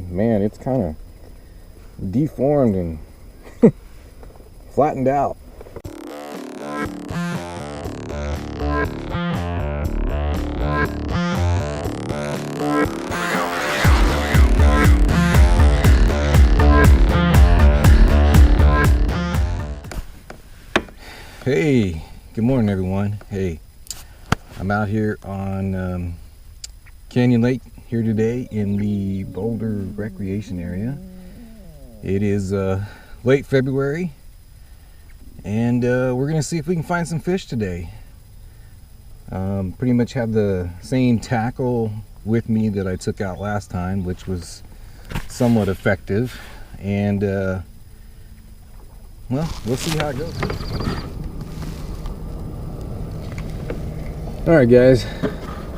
one, man, it's kind of deformed and flattened out. Hey, good morning everyone. Hey, I'm out here on Canyon Lake here today in the Boulder Recreation Area. It is late February, and we're gonna see if we can find some fish today. Pretty much have the same tackle with me that I took out last time, which was somewhat effective, and well, we'll see how it goes. Alright guys,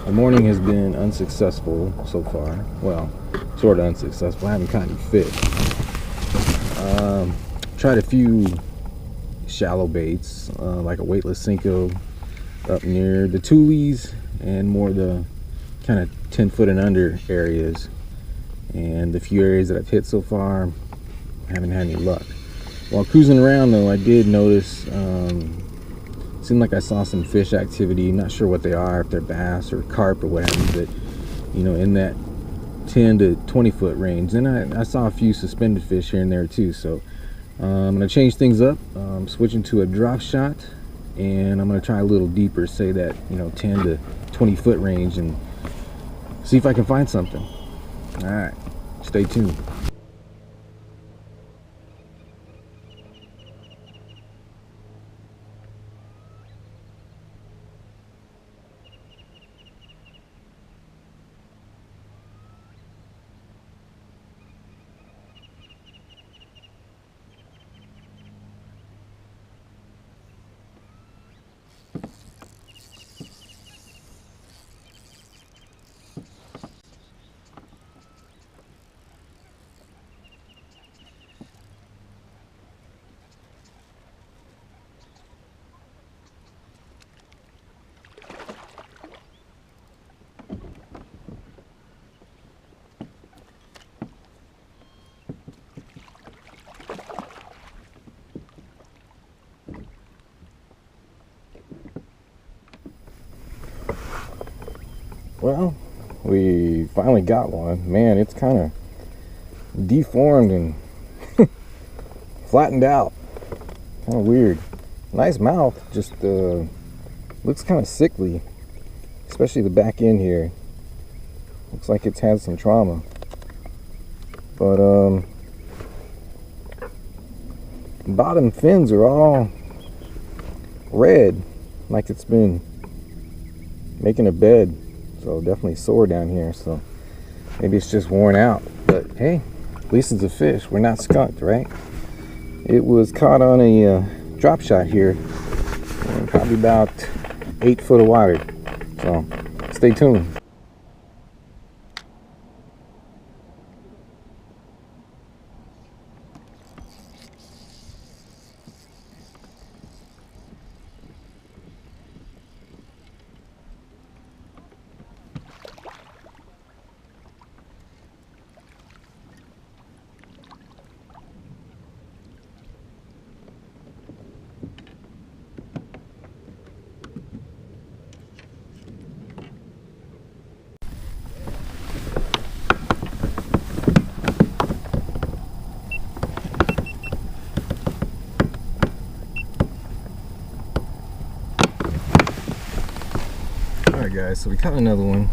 the morning has been unsuccessful so far. Well, sort of unsuccessful. I haven't caught any fish. Tried a few shallow baits, like a weightless Senko up near the Tulies and more the kind of 10 foot and under areas. And the few areas that I've hit so far, I haven't had any luck. While cruising around though, I did notice seemed like I saw some fish activity. Not sure what they are, if they're bass or carp or what have you, but you know, in that 10 to 20 foot range. And I saw a few suspended fish here and there too. So I'm gonna change things up. I'm switching to a drop shot, and I'm gonna try a little deeper, say that, you know, 10 to 20 foot range, and see if I can find something. All right, stay tuned. Well, we finally got one. Man, it's kind of deformed and flattened out. Kind of weird. Nice mouth, just looks kind of sickly, especially the back end here. Looks like it's had some trauma. But bottom fins are all red, like it's been making a bed. So definitely sore down here, so maybe it's just worn out. But hey, at least it's a fish. We're not skunked, right? It was caught on a drop shot here, probably about 8 foot of water. So stay tuned. Alright guys, so we caught another one.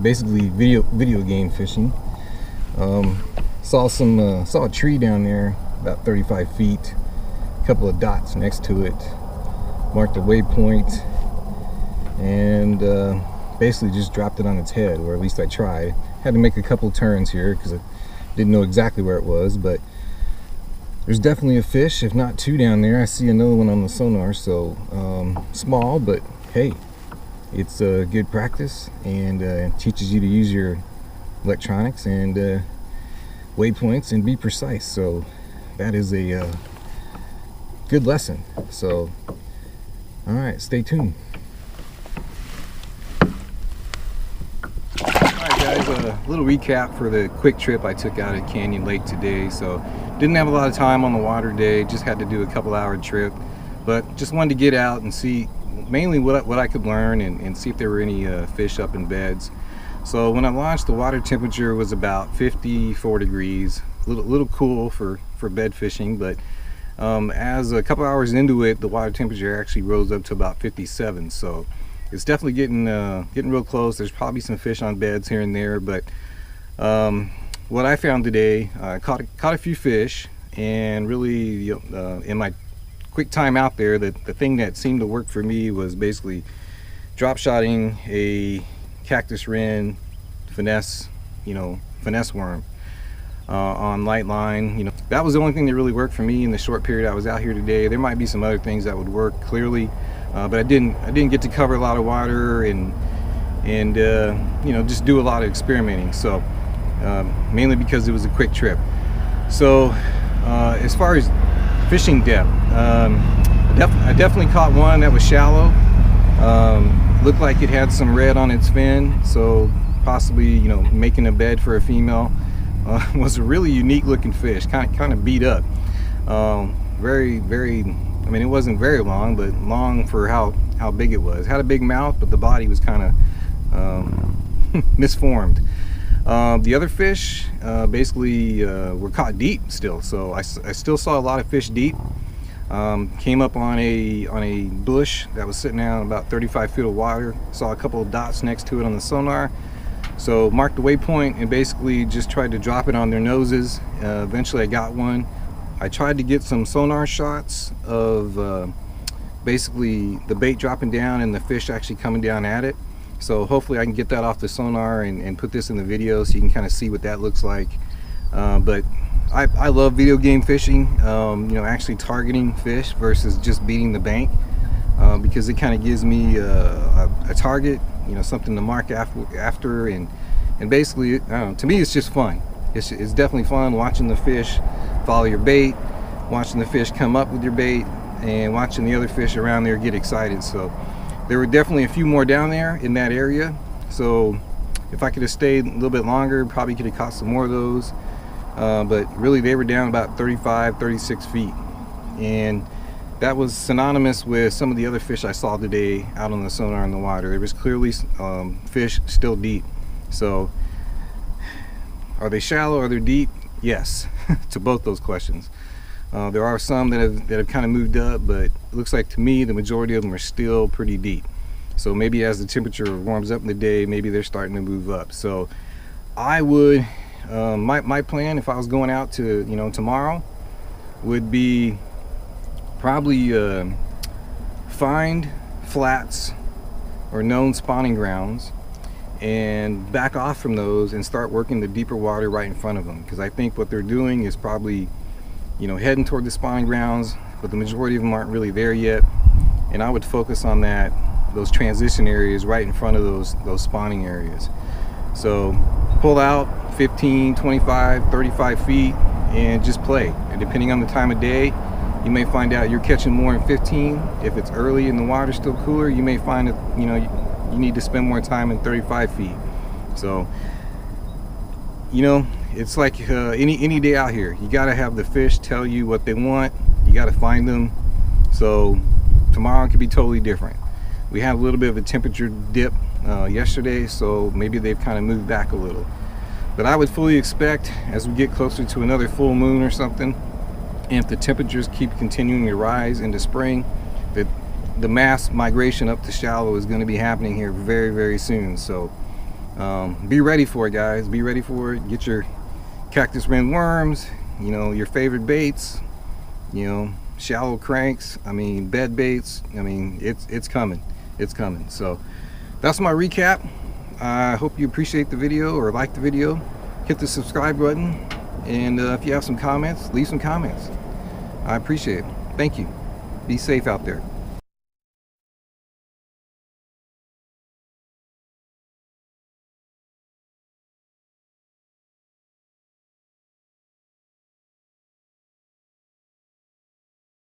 Basically video game fishing. Saw a tree down there about 35 feet, a couple of dots next to it, marked a waypoint, and basically just dropped it on its head, or at least I tried. Had to make a couple turns here because I didn't know exactly where it was, but there's definitely a fish, if not two down there. I see another one on the sonar, so small, but hey, it's good practice, and teaches you to use your electronics and waypoints and be precise. So that is a good lesson. So all right, stay tuned. All right guys, little recap for the quick trip I took out at Canyon Lake today. So didn't have a lot of time on the water today, just had to do a couple-hour trip, but just wanted to get out and see mainly what I could learn and see if there were any fish up in beds. So when I launched, the water temperature was about 54 degrees, a little cool for bed fishing, but as a couple hours into it, the water temperature actually rose up to about 57. So it's definitely getting real close. There's probably some fish on beds here and there, but what I found today, I caught a few fish, and really in my quick time out there, the thing that seemed to work for me was basically drop shotting a cactus wren finesse worm on light line. That was the only thing that really worked for me in the short period I was out here today. There might be some other things that would work clearly, but I didn't get to cover a lot of water and just do a lot of experimenting. So mainly because it was a quick trip. So as far as fishing depth, I definitely caught one that was shallow. Looked like it had some red on its fin, so possibly making a bed for a female. Was a really unique looking fish, kind of beat up. Very, I mean, it wasn't very long, but long for how big it was. It had a big mouth, but the body was kind of misformed. The other fish basically were caught deep still, so I still saw a lot of fish deep. Came up on a bush that was sitting down about 35 feet of water. Saw a couple of dots next to it on the sonar, so marked the waypoint and basically just tried to drop it on their noses. Eventually I got one. I tried to get some sonar shots of basically the bait dropping down and the fish actually coming down at it. So hopefully I can get that off the sonar and put this in the video so you can kind of see what that looks like. But I love video game fishing, actually targeting fish versus just beating the bank, because it kind of gives me a target, something to mark after, and basically, I don't know, to me it's just fun. It's definitely fun watching the fish follow your bait, watching the fish come up with your bait, and watching the other fish around there get excited. So there were definitely a few more down there in that area, so if I could have stayed a little bit longer, probably could have caught some more of those. But really they were down about 35-36 feet, and that was synonymous with some of the other fish I saw today out on the sonar in the water. There was clearly fish still deep. So are they shallow, are they deep? Yes, to both those questions. There are some that have kind of moved up, but it looks like to me the majority of them are still pretty deep. So maybe as the temperature warms up in the day, maybe they're starting to move up. So I would my plan, if I was going out to tomorrow, would be probably find flats or known spawning grounds and back off from those and start working the deeper water right in front of them, because I think what they're doing is probably heading toward the spawning grounds, but the majority of them aren't really there yet, and I would focus on those transition areas right in front of those spawning areas. So pull out 15, 25, 35 feet and just play, and depending on the time of day, you may find out you're catching more in 15. If it's early and the water's still cooler, you may find that you need to spend more time in 35 feet. So it's like any day out here, you got to have the fish tell you what they want. You got to find them. So tomorrow could be totally different. We had a little bit of a temperature dip yesterday, so maybe they've kind of moved back a little, but I would fully expect as we get closer to another full moon or something, and if the temperatures keep continuing to rise into spring, that the mass migration up to shallow is going to be happening here very, very soon. So be ready for it, guys. Be ready for it. Get your cactus wren worms, your favorite baits, shallow cranks, bed baits. It's coming. It's coming. So that's my recap. I hope you appreciate the video or like the video. Hit the subscribe button, and if you have some comments, leave some comments. I appreciate it. Thank you. Be safe out there.